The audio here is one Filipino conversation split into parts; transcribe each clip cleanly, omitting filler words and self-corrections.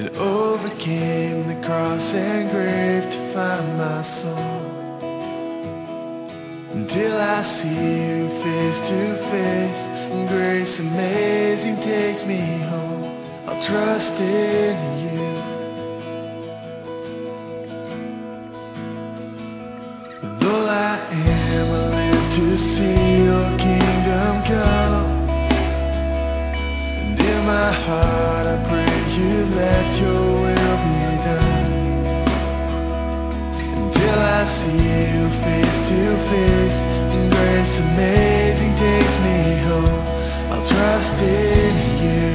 and overcame the cross and grave to find my soul. Until I see you face to face, and grace amazing takes me home, I'll trust in you. Though I am, I live to see your kingdom come, and in my heart I pray you let your will be done. Until I see you face to face, and grace amazing takes me home, I'll trust in you.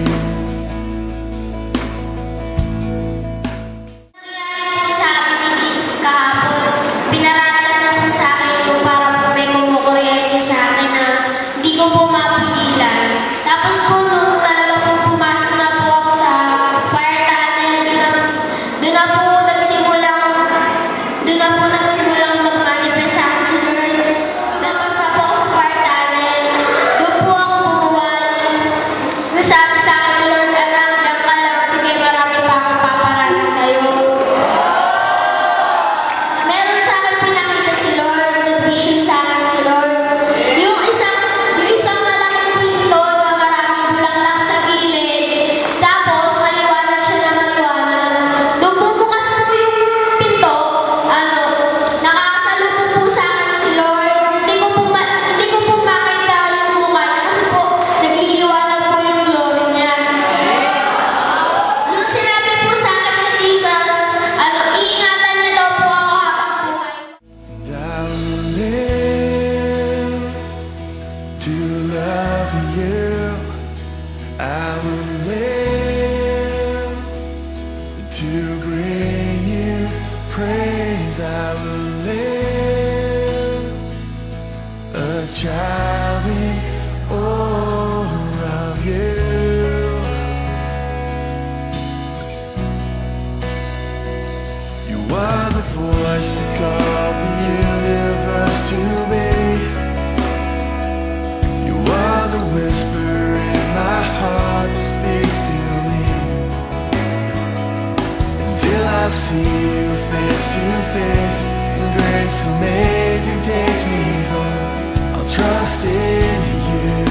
I see you face to face, and grace amazing takes me home, I'll trust in you.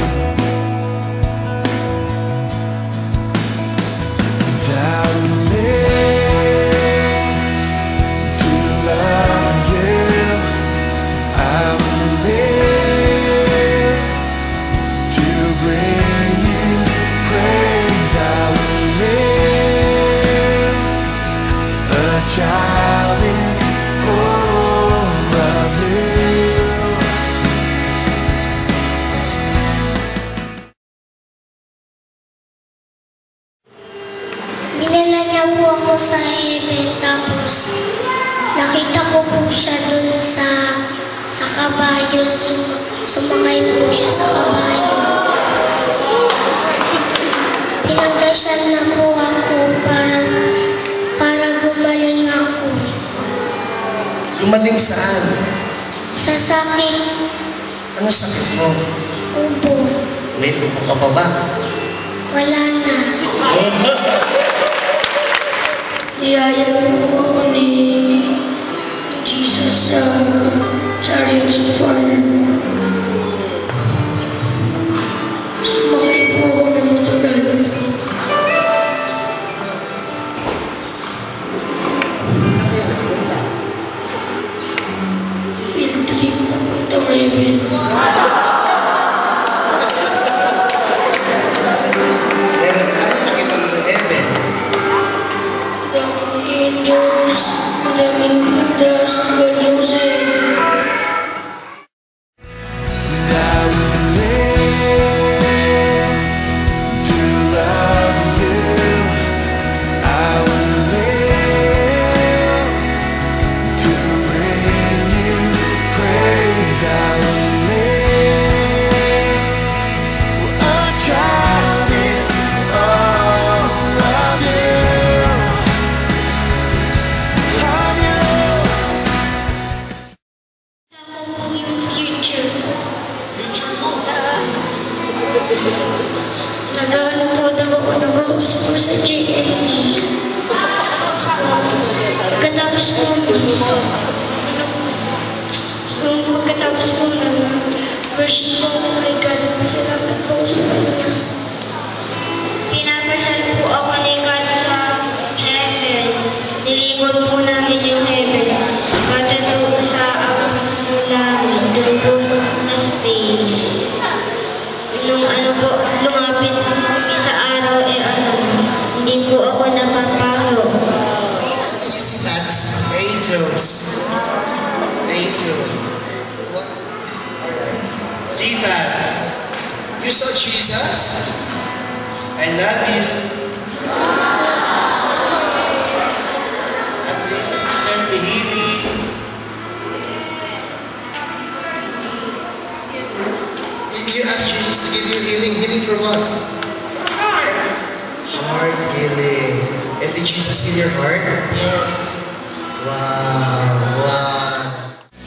And I will live to love you. I will live to bring you praise. I will live a child in all of you. Dinala niya po ako sa heaven, tapos nakita ko po siya dun sa kabayo. Sumakay po siya sa kabayo. Pinagdasal na po ako para gumaling ako. Gumaling saan? Sa sakit. Ano sakit mo? Ubo. May ubo ka pa ba? Wala na. Niyaya po ako ni Jesus sa Chariots of Fire. Sumakay po ako ng matagal. Saan kaya nagpunta? Field trip papuntang heaven. Ano nakita mo sa heaven? Daming angel. Nung pagkatapos po na worship po ako kay God, pasalamat po ako sa Kanya. Pinapasyal po ako ni God sa heaven. Nilibot po namin yung heaven. Matalo sa apas po namin. Doon po sa space. Nung po, lumapit po kami sa araw, hindi po ako napapalo. What do you see, Nats? Angels. Angel. What? Jesus. You saw Jesus? I love you. As Jesus began to heal me. You asked Jesus to give you healing. Healing for what? Heart healing. And did Jesus heal your heart? Yes. Wow, wow.